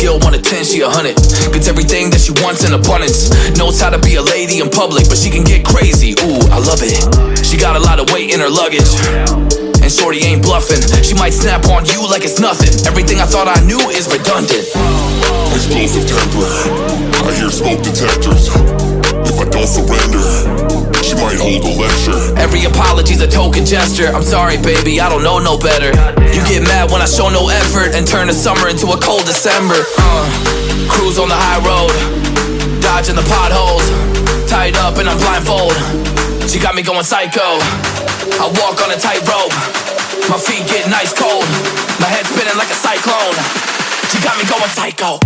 scale 1 to 10, she 100. Gets everything that she wants in abundance. Knows how to be a lady in public, but she can get crazy. Ooh, I love it. She got a lot of weight in her luggage, and shorty ain't bluffing. She might snap on you like it's nothing. Everything I thought I knew is redundant. Explosive temper, I hear smoke detectors. If I don't surrender, she might hold a lecture. Every apology's a token gesture. I'm sorry, baby, I don't know no better. You get mad when I show no effort and turn the summer into a cold December. Cruise on the high road, dodging the potholes, tied up and I'm blindfold. She got me going psycho. I walk on a tightrope, my feet get nice cold, my head spinning like a cyclone. She got me going psycho.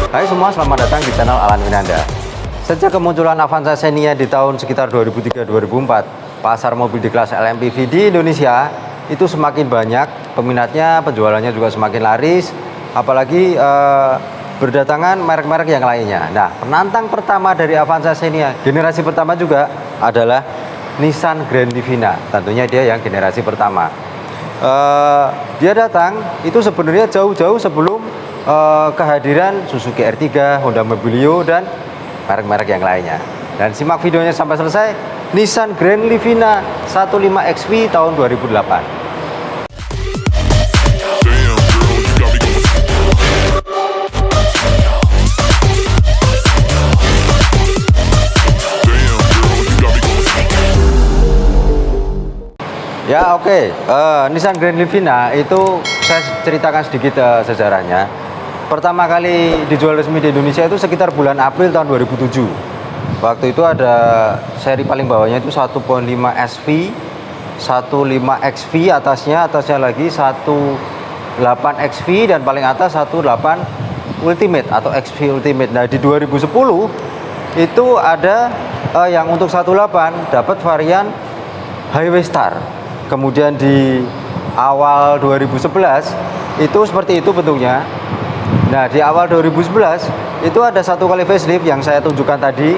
Hai semua, selamat datang di channel Alan Winanda. Sejak kemunculan Avanza Xenia di tahun sekitar 2003-2004, pasar mobil di kelas LMPV di Indonesia itu semakin banyak peminatnya, penjualannya juga semakin laris, apalagi berdatangan merek-merek yang lainnya. Nah, penantang pertama dari Avanza Xenia generasi pertama juga adalah Nissan Grand Livina. Tentunya dia yang generasi pertama. Dia datang itu sebenarnya jauh-jauh sebelum kehadiran Suzuki R3, Honda Mobilio, dan merek-merek yang lainnya. Dan simak videonya sampai selesai. Nissan Grand Livina 15 XV tahun 2008. Ya oke. Nissan Grand Livina itu saya ceritakan sedikit sejarahnya. Pertama kali dijual resmi di Indonesia itu sekitar bulan April tahun 2007. Waktu itu ada seri paling bawahnya itu 1.5 SV, 15 XV atasnya lagi 18 XV, dan paling atas 18 Ultimate atau XV Ultimate. Nah di 2010 itu ada yang untuk 18 dapat varian Highway Star. Kemudian di awal 2011 itu seperti itu bentuknya. Nah di awal 2011 itu ada satu kali facelift yang saya tunjukkan tadi,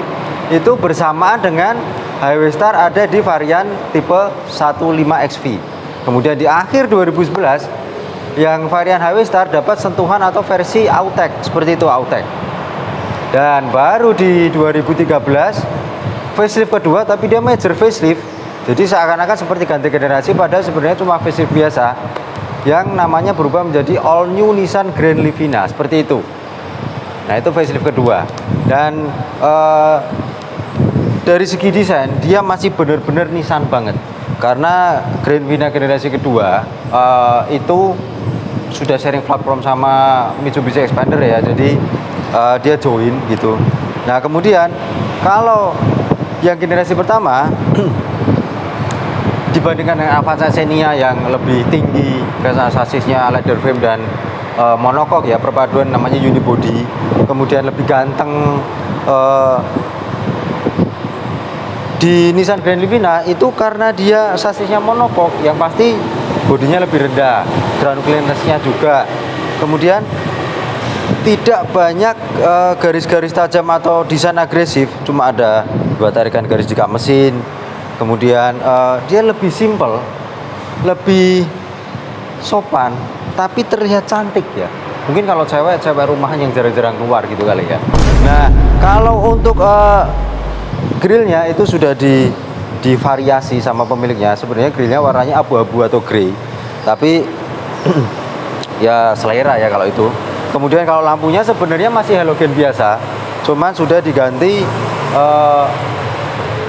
itu bersamaan dengan Highway Star ada di varian tipe 15 XV. Kemudian di akhir 2011 yang varian Highway Star dapat sentuhan atau versi Autek, seperti itu Autek. Dan baru di 2013 facelift kedua, tapi dia major facelift. Jadi seakan-akan seperti ganti generasi, padahal sebenarnya cuma facelift biasa yang namanya berubah menjadi all new Nissan Grand Livina, seperti itu. Nah itu facelift kedua. Dan dari segi desain dia masih benar-benar Nissan banget, karena Grand Livina generasi kedua itu sudah sharing platform sama Mitsubishi Xpander ya, jadi dia join gitu. Nah kemudian kalau yang generasi pertama dibandingkan dengan Avanza Xenia yang lebih tinggi, sasisnya leather frame dan monocoque ya, perpaduan namanya unibody, kemudian lebih ganteng. Di Nissan Grand Livina itu karena dia sasisnya monocoque, yang pasti bodinya lebih rendah, ground clearance-nya juga, kemudian tidak banyak garis-garis tajam atau desain agresif, cuma ada 2 tarikan garis di kap mesin. Kemudian dia lebih simple, lebih sopan, tapi terlihat cantik ya. Mungkin kalau cewek rumahan yang jarang-jarang keluar gitu kali ya. Nah kalau untuk grillnya itu sudah divariasi sama pemiliknya. Sebenarnya grillnya warnanya abu-abu atau grey, tapi ya selera ya kalau itu. Kemudian kalau lampunya sebenarnya masih halogen biasa, cuman sudah diganti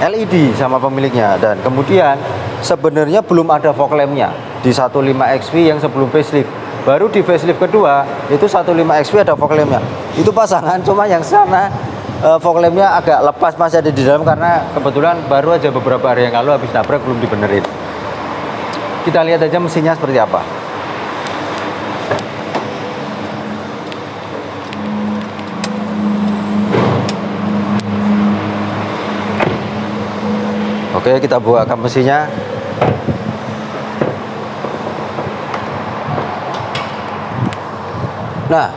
LED sama pemiliknya. Dan kemudian sebenarnya belum ada fog lampnya di 15 XV yang sebelum facelift. Baru di facelift kedua itu 15 XV ada fog lampnya. Itu pasangan, cuma yang sana fog lampnya agak lepas, masih ada di dalam karena kebetulan baru aja beberapa hari yang lalu habis nabrak, belum dibenerin. Kita lihat aja mesinnya seperti apa. Oke, kita buka kap mesinnya. Nah,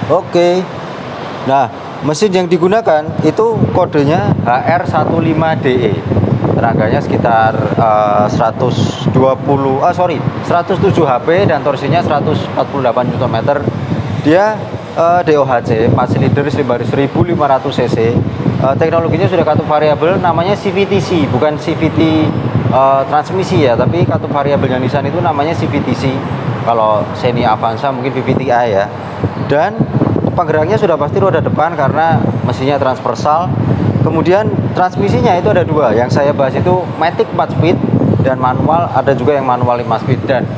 Oke. Nah, mesin yang digunakan itu kodenya HR15DE. Tenaganya sekitar 107 HP dan torsinya 148 Nm. Dia DOHC 4 silinder 1500 cc. Teknologinya sudah katup variabel, namanya CVTC, bukan CVT transmisi ya, tapi katup variabelnya Nissan itu namanya CVTC. Kalau Xenia Avanza mungkin VVT-i ya. Dan penggeraknya sudah pasti roda depan karena mesinnya transversal. Kemudian transmisinya itu ada dua, yang saya bahas itu matic 4 speed dan manual, ada juga yang manual 5 speed, dan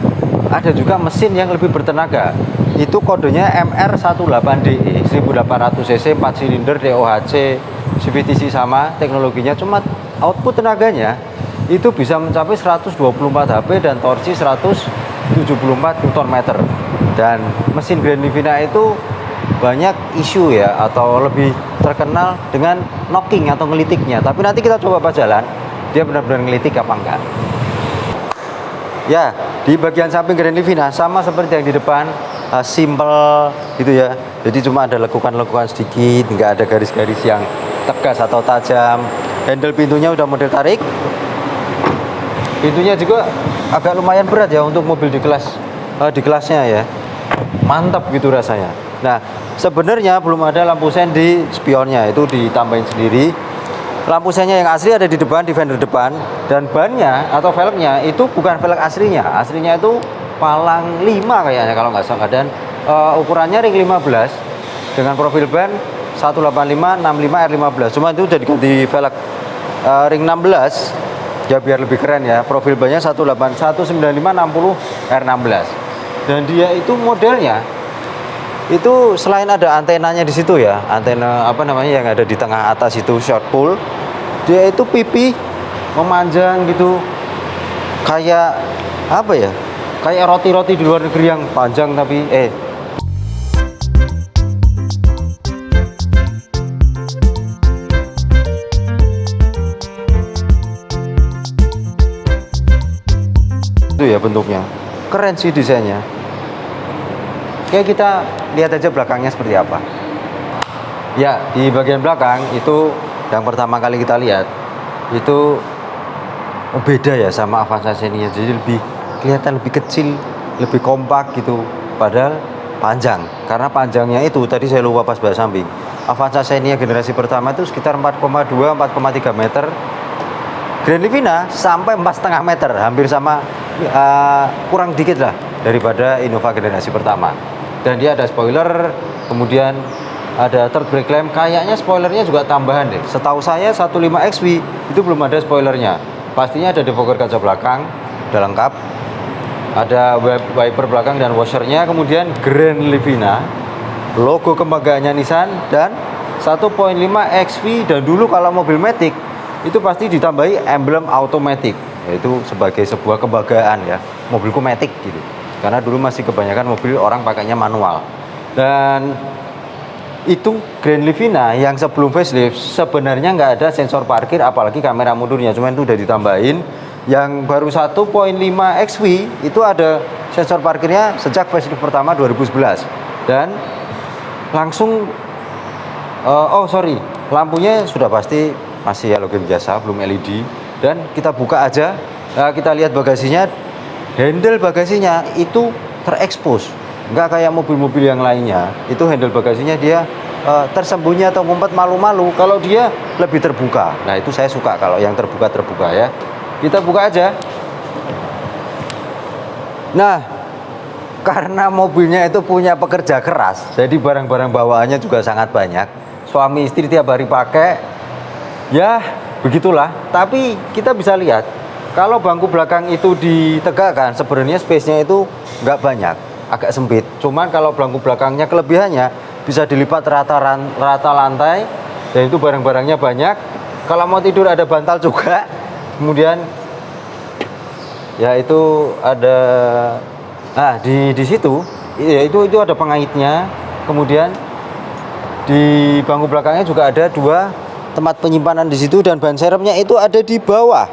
ada juga mesin yang lebih bertenaga. Itu kodenya MR18DE 1800 cc 4 silinder DOHC CVTC sama teknologinya, cuma output tenaganya itu bisa mencapai 124 HP dan torsi 174 Nm. Dan mesin Grand Livina itu banyak isu ya, atau lebih terkenal dengan knocking atau ngelitiknya. Tapi nanti kita coba pas jalan dia benar-benar ngelitik apa enggak. Ya, di bagian samping Grand Livina sama seperti yang di depan, simple gitu ya. Jadi cuma ada lekukan-lekukan sedikit, nggak ada garis-garis yang tegas atau tajam. Handle pintunya udah model tarik. Pintunya juga agak lumayan berat ya untuk mobil di kelasnya ya. Mantap gitu rasanya. Nah, sebenarnya belum ada lampu sen di spionnya, itu ditambahin sendiri. Lampu sennya yang asli ada di depan, di fender depan, dan bannya atau velgnya itu bukan velg aslinya. Aslinya itu palang 5 kayaknya kalau nggak salah, dan ukurannya ring 15 dengan profil ban 185 65 R15. Cuma itu udah diganti velg ring 16 ya biar lebih keren ya. Profil bannya 195 60 R16. Dan dia itu modelnya itu selain ada antenanya di situ ya, antena apa namanya yang ada di tengah atas itu short pull, dia itu pipi memanjang gitu, kayak apa ya, kayak roti-roti di luar negeri yang panjang tapi itu ya bentuknya keren sih desainnya. Oke, kita lihat aja belakangnya seperti apa. Ya, di bagian belakang itu yang pertama kali kita lihat itu beda ya sama Avanza Xenia. Jadi kelihatan lebih kecil, lebih kompak gitu. Padahal panjang. Karena panjangnya itu tadi saya lupa pas bahas samping. Avanza Xenia generasi pertama itu sekitar 4,2 4,3 meter. Grand Livina sampai 4,5 meter, hampir sama, kurang dikit lah daripada Innova generasi pertama. Dan dia ada spoiler, kemudian ada third brake lamp. Kayaknya spoilernya juga tambahan deh. Setahu saya 15XV itu belum ada spoilernya. Pastinya ada defogger kaca belakang, udah lengkap. Ada wiper belakang dan washernya. Kemudian Grand Livina, logo kebanggaannya Nissan, dan 1.5XV. Dan dulu kalau mobil matic itu pasti ditambahi emblem automatic, yaitu sebagai sebuah kebanggaan ya, mobilku matic gitu. Karena dulu masih kebanyakan mobil orang pakainya manual. Dan itu Grand Livina yang sebelum facelift sebenarnya nggak ada sensor parkir apalagi kamera mundurnya, cuman itu udah ditambahin. Yang baru 1.5XV itu ada sensor parkirnya sejak facelift pertama 2011. Dan langsung lampunya sudah pasti masih halogen biasa, belum LED. Dan kita buka aja, kita lihat bagasinya. Handle bagasinya itu terekspos, nggak kayak mobil-mobil yang lainnya. Itu handle bagasinya dia tersembunyi atau ngumpet malu-malu. Kalau dia lebih terbuka. Nah itu saya suka kalau yang terbuka ya. Kita buka aja. Nah, karena mobilnya itu punya pekerja keras, jadi barang-barang bawaannya juga sangat banyak. Suami istri tiap hari pakai, ya begitulah. Tapi kita bisa lihat, kalau bangku belakang itu ditegakkan, sebenarnya space-nya itu nggak banyak, agak sempit. Cuman kalau bangku belakangnya kelebihannya bisa dilipat rata lantai, dan itu barang-barangnya banyak. Kalau mau tidur ada bantal juga. Kemudian ya itu ada, di situ ya itu ada pengaitnya. Kemudian di bangku belakangnya juga ada dua tempat penyimpanan di situ, dan ban serepnya itu ada di bawah.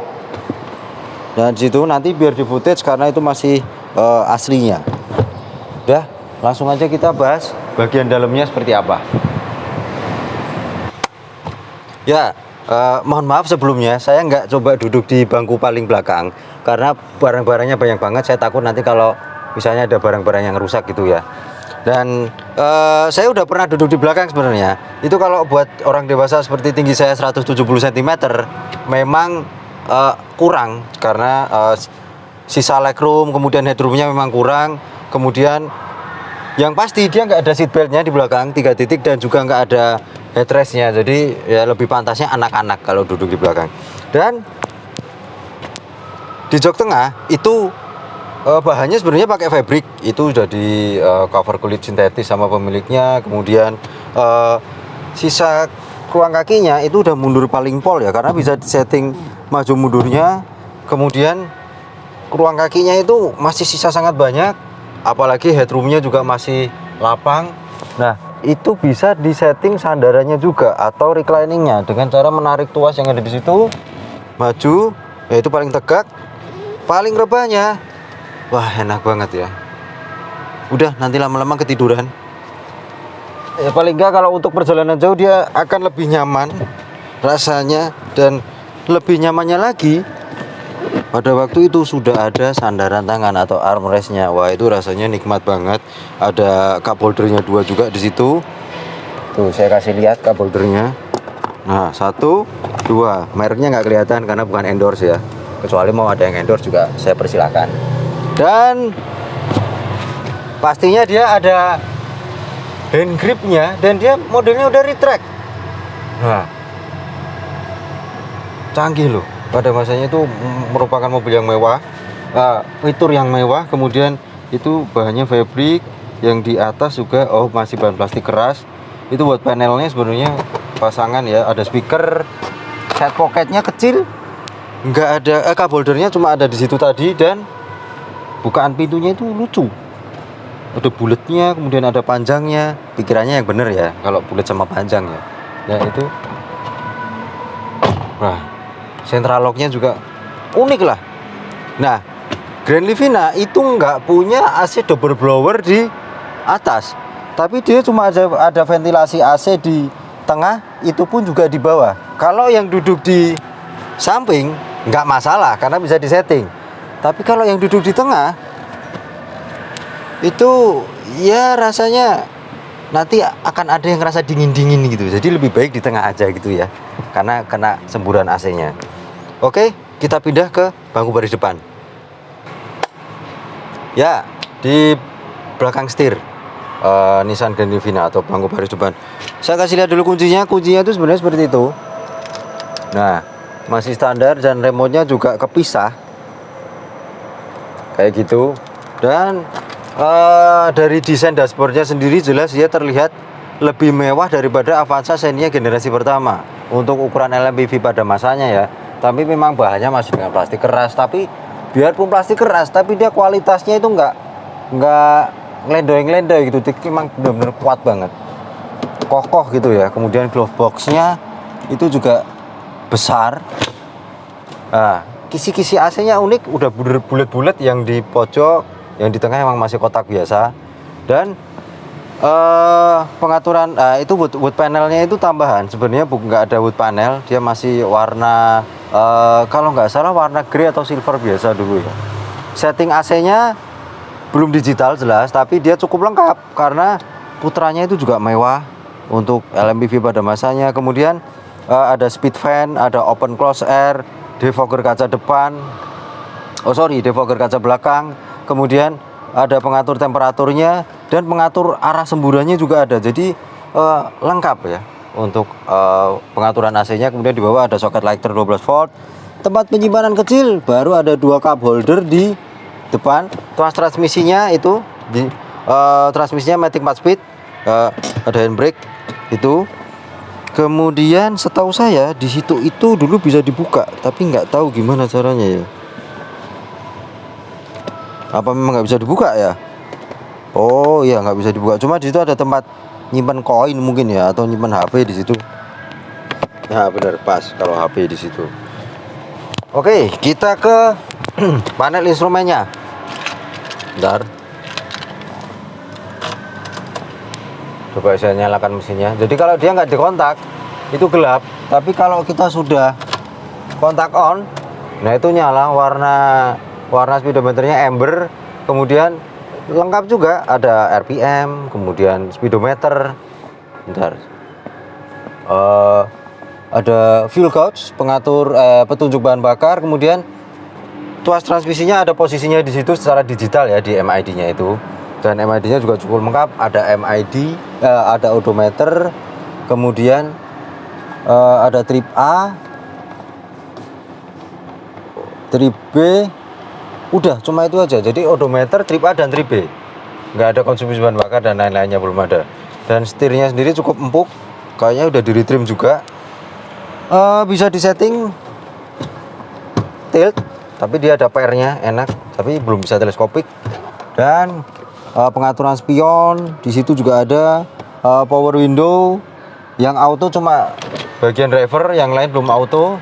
Dan situ nanti biar di footage karena itu masih aslinya. Udah, langsung aja kita bahas bagian dalamnya seperti apa. Ya, mohon maaf sebelumnya saya nggak coba duduk di bangku paling belakang karena barang-barangnya banyak banget. Saya takut nanti kalau misalnya ada barang-barang yang rusak gitu ya. Dan saya udah pernah duduk di belakang sebenarnya. Itu kalau buat orang dewasa seperti tinggi saya 170 cm memang kurang karena sisa legroom, kemudian headroomnya memang kurang. Kemudian yang pasti dia nggak ada seat beltnya di belakang 3 titik dan juga nggak ada headrestnya. Jadi ya lebih pantasnya anak-anak kalau duduk di belakang. Dan di jok tengah itu bahannya sebenarnya pakai fabric, itu udah di cover kulit sintetis sama pemiliknya. Kemudian sisa ruang kakinya itu udah mundur paling pol ya, karena bisa setting maju mundurnya. Kemudian ruang kakinya itu masih sisa sangat banyak, apalagi headroomnya juga masih lapang. Nah, itu bisa disetting sandarannya juga atau recliningnya dengan cara menarik tuas yang ada di situ maju, yaitu paling tegak, paling rebahnya. Wah, enak banget ya. Udah nanti lama-lama ketiduran. Ya paling enggak kalau untuk perjalanan jauh dia akan lebih nyaman rasanya, dan lebih nyamannya lagi pada waktu itu sudah ada sandaran tangan atau armrestnya. Wah, itu rasanya nikmat banget. Ada cup holdernya 2 juga di situ. Tuh, saya kasih lihat cup holdernya. Nah, 1, 2. Mereknya nggak kelihatan karena bukan endorse ya. Kecuali mau ada yang endorse juga saya persilakan. Dan pastinya dia ada hand gripnya dan dia modelnya udah retract. Nah, canggih loh. Pada masanya itu merupakan mobil yang mewah, fitur yang mewah. Kemudian itu bahannya fabric, yang di atas juga masih bahan plastik keras. Itu buat panelnya sebenarnya pasangan ya. Ada speaker, set pocketnya kecil, nggak ada cup holdernya cuma ada di situ tadi. Dan bukaan pintunya itu lucu, ada bulatnya, kemudian ada panjangnya. Pikirannya yang bener ya kalau bulat sama panjang ya. Nah itu, central locknya juga unik lah. Nah, Grand Livina itu nggak punya AC double blower di atas, tapi dia cuma ada ventilasi AC di tengah, itu pun juga di bawah. Kalau yang duduk di samping nggak masalah karena bisa disetting, tapi kalau yang duduk di tengah itu ya rasanya nanti akan ada yang ngerasa dingin-dingin gitu. Jadi lebih baik di tengah aja gitu ya, karena kena semburan AC-nya. Oke, kita pindah ke bangku baris depan. Ya, di belakang setir Nissan Grand Livina atau bangku baris depan. Saya kasih lihat dulu kuncinya. Kuncinya itu sebenarnya seperti itu. Nah, masih standar dan remote-nya juga kepisah. Kayak gitu. Dan dari desain dashboardnya sendiri jelas dia terlihat lebih mewah daripada Avanza Xenia generasi pertama untuk ukuran LMPV pada masanya ya. Tapi memang bahannya masih dengan plastik keras. Tapi biarpun plastik keras, tapi dia kualitasnya itu nggak ngelendoy gitu. Memang benar-benar kuat banget, kokoh gitu ya. Kemudian glove boxnya itu juga besar. Nah, kisi-kisi AC-nya unik, udah bulat-bulat yang di pojok, yang di tengah emang masih kotak biasa. Dan pengaturan itu wood panelnya itu tambahan. Sebenarnya nggak ada wood panel, dia masih warna kalau nggak salah warna grey atau silver biasa dulu ya. Setting AC-nya belum digital jelas, tapi dia cukup lengkap karena putranya itu juga mewah untuk LMPV pada masanya. Kemudian ada speed fan, ada open close air, defogger kaca depan, defogger kaca belakang. Kemudian ada pengatur temperaturnya dan pengatur arah semburannya juga ada. Jadi lengkap ya untuk pengaturan AC-nya. Kemudian di bawah ada soket lighter 12 volt, tempat penyimpanan kecil, baru ada 2 cup holder di depan. Tuas transmisinya itu transmisinya matic 4 speed, ada handbrake itu. Kemudian setahu saya di situ itu dulu bisa dibuka, tapi nggak tahu gimana caranya ya. Apa memang nggak bisa dibuka ya? Oh iya, nggak bisa dibuka. Cuma di situ ada tempat nyimpan koin mungkin ya, atau nyimpan HP di situ. Nah benar, pas kalau HP di situ. Oke, kita ke panel instrumennya. Bentar. Coba saya nyalakan mesinnya. Jadi kalau dia nggak dikontak itu gelap, tapi kalau kita sudah kontak on, nah itu nyala, warna speedometernya amber. Kemudian lengkap juga ada RPM, kemudian speedometer. Bentar. Ada fuel gauge, pengatur petunjuk bahan bakar, kemudian tuas transmisinya ada posisinya di situ secara digital ya, di MID-nya itu. Dan MID-nya juga cukup lengkap, ada MID, ada odometer, kemudian ada trip A, trip B, udah cuma itu aja. Jadi odometer, trip A dan trip B, nggak ada konsumsi bahan bakar dan lain-lainnya, belum ada. Dan setirnya sendiri cukup empuk, kayaknya udah di retrim juga. Bisa disetting tilt, tapi dia ada PR-nya, enak, tapi belum bisa teleskopik. Dan pengaturan spion di situ juga ada, power window yang auto cuma bagian driver, yang lain belum auto.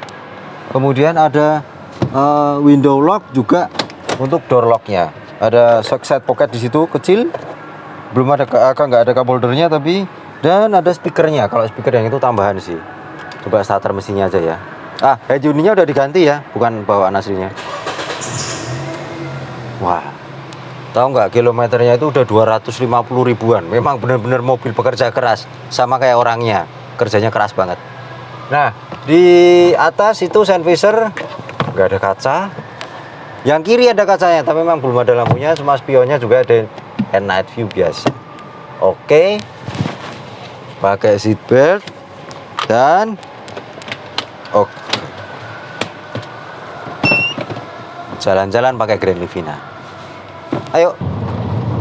Kemudian ada window lock juga untuk door locknya. Ada side pocket di situ kecil, belum ada nggak ada cup holdernya tapi, dan ada speakernya. Kalau speaker yang itu tambahan sih. Coba starter mesinnya aja ya. Head unitnya udah diganti ya, bukan bawaan aslinya. Wah, tahu nggak, kilometernya itu udah 250 ribuan. Memang benar-benar mobil pekerja keras, sama kayak orangnya, kerjanya keras banget. Nah, di atas itu sun visor nggak ada kaca. Yang kiri ada kacanya, tapi memang belum ada lampunya, cuma spionnya juga ada head night view biasa. Oke, pakai seat belt dan jalan-jalan pakai Grand Livina. Ayo.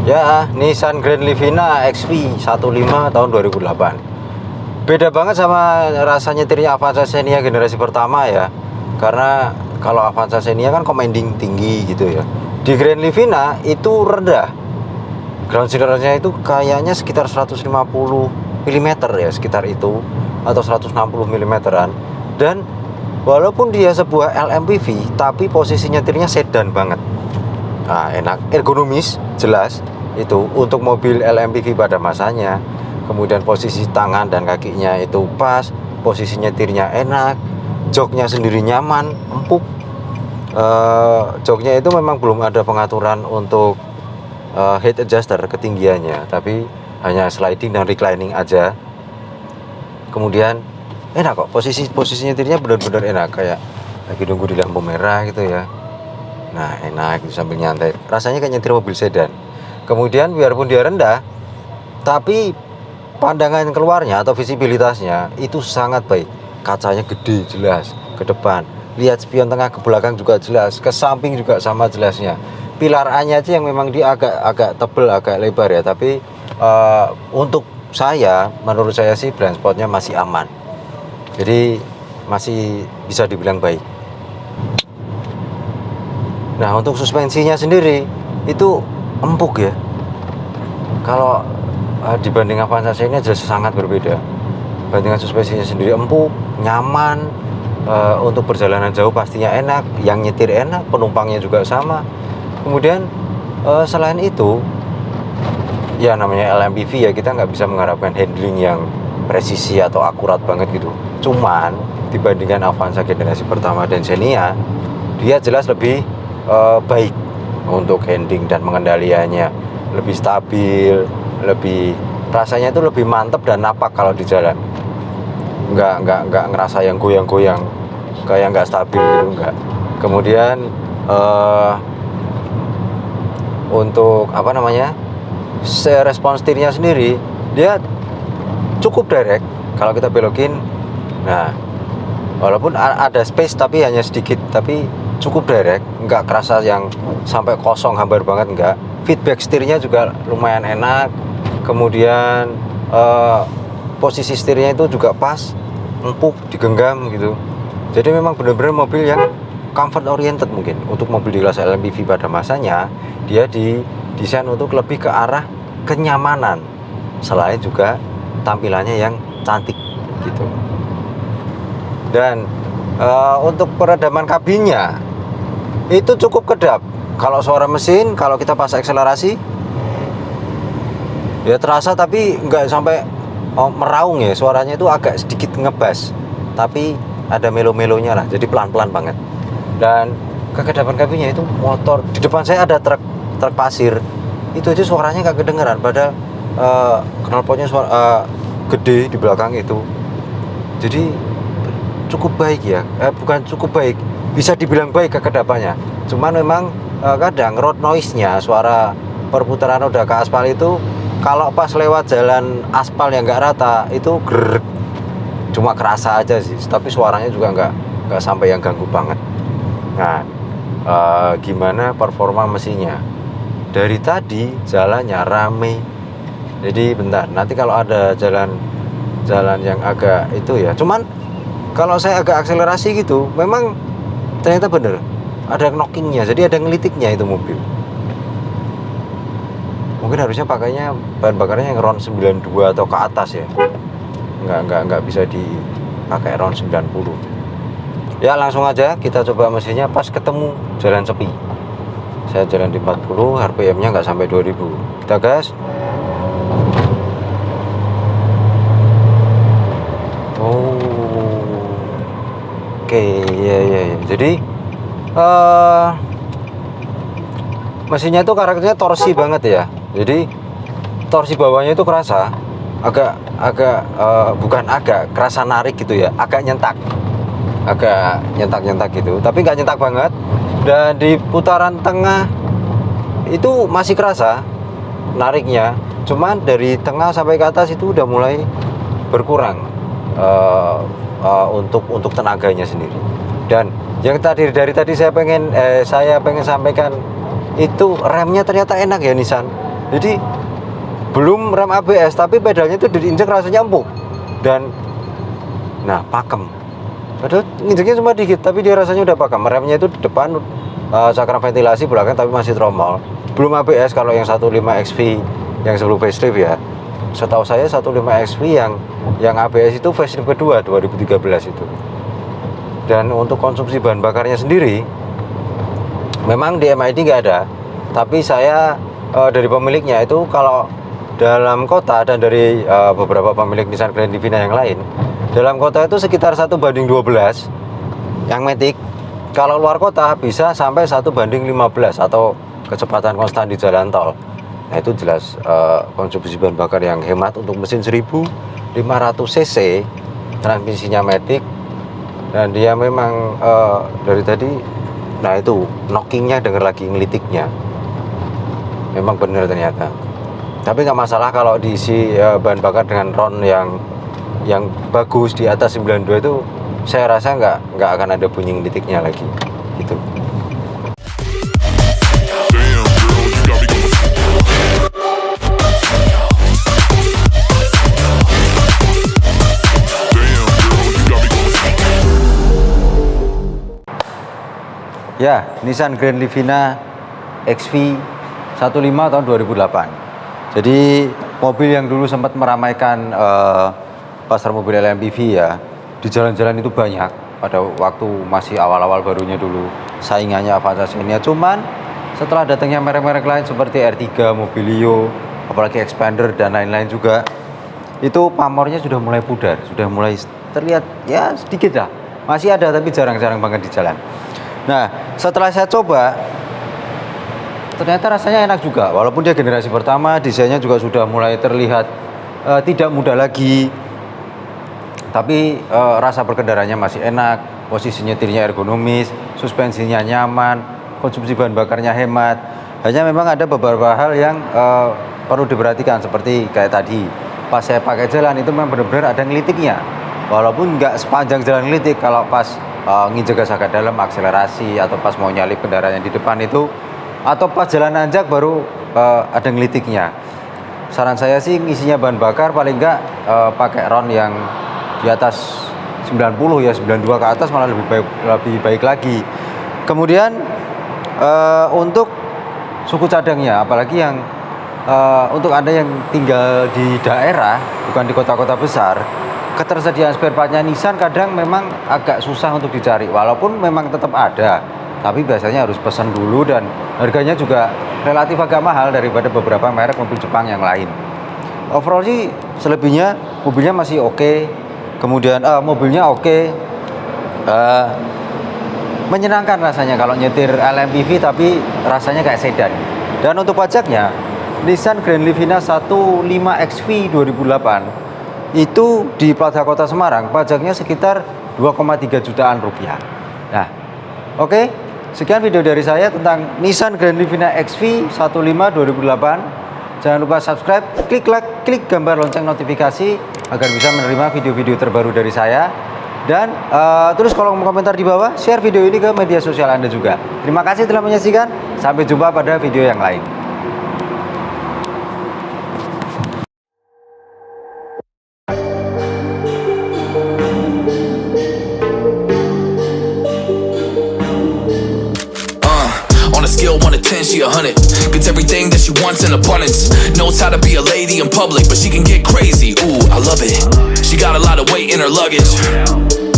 Ya, Nissan Grand Livina XV 15 tahun 2008. Beda banget sama rasa nyetirnya Avanza Xenia generasi pertama ya. Karena kalau Avanza Xenia kan commanding tinggi gitu ya. Di Grand Livina itu rendah. Ground clearance-nya itu kayaknya sekitar 150 mm ya, sekitar itu, atau 160 mm-an. Dan walaupun dia sebuah LMPV, tapi posisi nyetirnya sedan banget. Nah, enak, ergonomis, jelas itu untuk mobil LMPV pada masanya. Kemudian posisi tangan dan kakinya itu pas, posisi nyetirnya enak, joknya sendiri nyaman, empuk. Joknya itu memang belum ada pengaturan untuk head adjuster ketinggiannya, tapi hanya sliding dan reclining aja. Kemudian enak kok, posisi nyetirnya benar-benar enak, kayak lagi nunggu di lampu merah gitu ya. Nah, enak gitu sambil nyantai, rasanya kayak nyetir mobil sedan. Kemudian biarpun dia rendah, tapi pandangan keluarnya atau visibilitasnya itu sangat baik. Kacanya gede, jelas ke depan, lihat spion tengah ke belakang juga jelas, ke samping juga sama jelasnya. Pilar A-nya aja yang memang dia agak tebel, agak lebar ya, tapi untuk saya, menurut saya sih blind spotnya masih aman. Jadi masih bisa dibilang baik. Nah, untuk suspensinya sendiri itu empuk ya. Kalau dibanding Avanza Xenia jelas sangat berbeda. Bandingan suspensinya sendiri empuk, nyaman, untuk perjalanan jauh pastinya enak, yang nyetir enak, penumpangnya juga sama. Kemudian selain itu, ya namanya LMPV ya, kita nggak bisa mengharapkan handling yang presisi atau akurat banget gitu. Cuman dibandingkan Avanza generasi pertama dan Xenia, dia jelas lebih baik untuk handling dan pengendaliannya, lebih stabil, lebih rasanya itu lebih mantep dan napak kalau di jalan. Nggak ngerasa yang goyang-goyang, kayak nggak stabil gitu, nggak. Kemudian untuk apa namanya, respon setirnya sendiri dia cukup direct kalau kita belokin. Nah, walaupun ada space tapi hanya sedikit, tapi cukup direct, nggak kerasa yang sampai kosong hambar banget, nggak. Feedback setirnya juga lumayan enak. Kemudian posisi setirnya itu juga pas, empuk, digenggam gitu. Jadi memang benar-benar mobil yang comfort oriented mungkin. Untuk mobil di kelas LMPV pada masanya, dia didesain untuk lebih ke arah kenyamanan, selain juga tampilannya yang cantik gitu. Dan untuk peredaman kabinnya itu cukup kedap. Kalau suara mesin, kalau kita pas akselerasi Ya terasa tapi nggak sampai meraung ya, suaranya itu agak sedikit ngebas, tapi ada melo-melonya lah, jadi pelan-pelan banget. Dan kekedapan kabinnya itu motor, di depan saya ada truk pasir, itu aja suaranya nggak kedengeran, pada knalpotnya suara gede di belakang itu. Jadi cukup baik ya, bukan cukup baik, bisa dibilang baik kekedapannya. Cuman memang kadang road noise-nya, suara perputaran roda ke aspal itu kalau pas lewat jalan aspal yang nggak rata itu grrrk, cuma kerasa aja sih, tapi suaranya juga nggak sampai yang ganggu banget. Nah, gimana performa mesinnya? Dari tadi jalannya rame, jadi bentar, nanti kalau ada jalan yang agak itu ya, cuman kalau saya agak akselerasi gitu, memang ternyata bener ada knockingnya, jadi ada ngelitiknya itu mobil. Mungkin harusnya pakainya bahan bakarnya yang RON 92 atau ke atas ya, nggak bisa dipakai RON 90. Ya langsung aja kita coba mesinnya pas ketemu jalan sepi. Saya jalan di 40, RPM nya nggak sampai 2000, kita gas. Oke, ya. Jadi mesinnya itu karakternya torsi banget ya. Jadi torsi bawahnya itu kerasa agak kerasa narik gitu ya, agak nyentak gitu, tapi nggak nyentak banget. Dan di putaran tengah itu masih kerasa nariknya, cuman dari tengah sampai ke atas itu udah mulai berkurang untuk tenaganya sendiri. Dan yang dari tadi saya pengen sampaikan itu, remnya ternyata enak ya Nissan. Jadi belum rem ABS tapi pedalnya itu diinjek rasanya empuk dan pakem. Padahal injeknya cuma dikit tapi dia rasanya udah pakem. Remnya itu di depan cakram ventilasi, belakang tapi masih tromol. Belum ABS kalau yang 15 XV yang sebelum facelift ya. Setahu saya 15 XV yang ABS itu facelift kedua 2013 itu. Dan untuk konsumsi bahan bakarnya sendiri memang di MID nggak ada, tapi saya dari pemiliknya itu kalau dalam kota dan dari beberapa pemilik Nissan Grand Livina yang lain, dalam kota itu sekitar 1:12 yang Matic. Kalau luar kota bisa sampai 1:15 atau kecepatan konstan di jalan tol. Nah itu jelas konsumsi bahan bakar yang hemat untuk mesin 1500 cc, transmisinya Matic, dan dia memang dari tadi, nah itu knockingnya, denger lagi ngelitiknya, memang benar ternyata. Tapi nggak masalah kalau diisi bahan bakar dengan RON yang bagus di atas 92 itu, saya rasa nggak akan ada bunyi ngelitiknya lagi gitu. Ya, Nissan Grand Livina XV 15 tahun 2008. Jadi mobil yang dulu sempat meramaikan pasar mobil LMPV ya. Di jalan-jalan itu banyak pada waktu masih awal-awal barunya dulu. Saingannya Avanza Xenia, cuman setelah datangnya merek-merek lain seperti R3, Mobilio, apalagi Expander dan lain-lain juga, itu pamornya sudah mulai pudar, sudah mulai terlihat ya sedikit lah. Masih ada tapi jarang-jarang banget di jalan. Nah, setelah saya coba, ternyata rasanya enak juga. Walaupun dia generasi pertama, desainnya juga sudah mulai terlihat tidak muda lagi. Tapi rasa berkendaranya masih enak, posisi nyetirnya ergonomis, suspensinya nyaman, konsumsi bahan bakarnya hemat. Hanya memang ada beberapa hal yang perlu diperhatikan, seperti kayak tadi. Pas saya pakai jalan itu memang benar-benar ada ngelitiknya. Walaupun nggak sepanjang jalan ngelitik, kalau pas nginjek gas agak dalam, akselerasi, atau pas mau nyalip kendaraan yang di depan itu, atau pas jalan nanjak baru ada ngelitiknya. Saran saya sih ngisinya bahan bakar paling nggak pakai RON yang di atas 90 ya, 92 ke atas malah lebih baik lagi. Kemudian untuk suku cadangnya, apalagi yang untuk Anda yang tinggal di daerah bukan di kota-kota besar, ketersediaan spare partnya Nissan kadang memang agak susah untuk dicari, walaupun memang tetap ada, tapi biasanya harus pesan dulu dan harganya juga relatif agak mahal daripada beberapa merek mobil Jepang yang lain. overall sih selebihnya mobilnya masih oke. Kemudian mobilnya oke. Menyenangkan rasanya kalau nyetir LMPV tapi rasanya kayak sedan. Dan untuk pajaknya Nissan Grand Livina 15 XV 2008 itu di Plaza Kota Semarang pajaknya sekitar 2,3 jutaan rupiah. Nah, oke, sekian video dari saya tentang Nissan Grand Livina XV 15 2008. Jangan lupa subscribe, klik like, klik gambar lonceng notifikasi agar bisa menerima video-video terbaru dari saya. Dan terus kalau mau komentar di bawah, share video ini ke media sosial Anda juga. Terima kasih telah menyaksikan. Sampai jumpa pada video yang lain. On a scale 1 to 10, she 100. Gets everything that she wants in abundance. Knows how to be a lady in public, but she can get crazy. Ooh, I love it. She got a lot of weight in her luggage.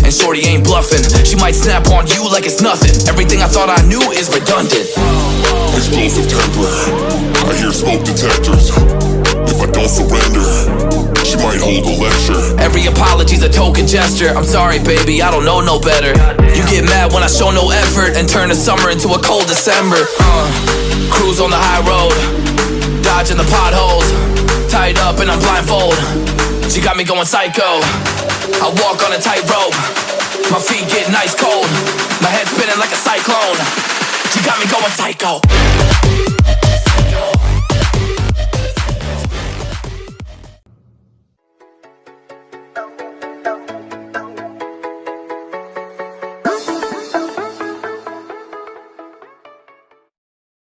And shorty ain't bluffing. She might snap on you like it's nothing. Everything I thought I knew is redundant. Explosive temper. I hear smoke detectors. If I don't surrender, she might hold a lecture. Every apology's a token gesture. I'm sorry, baby, I don't know no better. You get mad when I show no effort and turn the summer into a cold December. Cruise on the high road, dodging the potholes. Tied up and I'm blindfold. She got me going psycho. I walk on a tightrope. My feet get ice cold. My head spinning like a cyclone. She got me going psycho.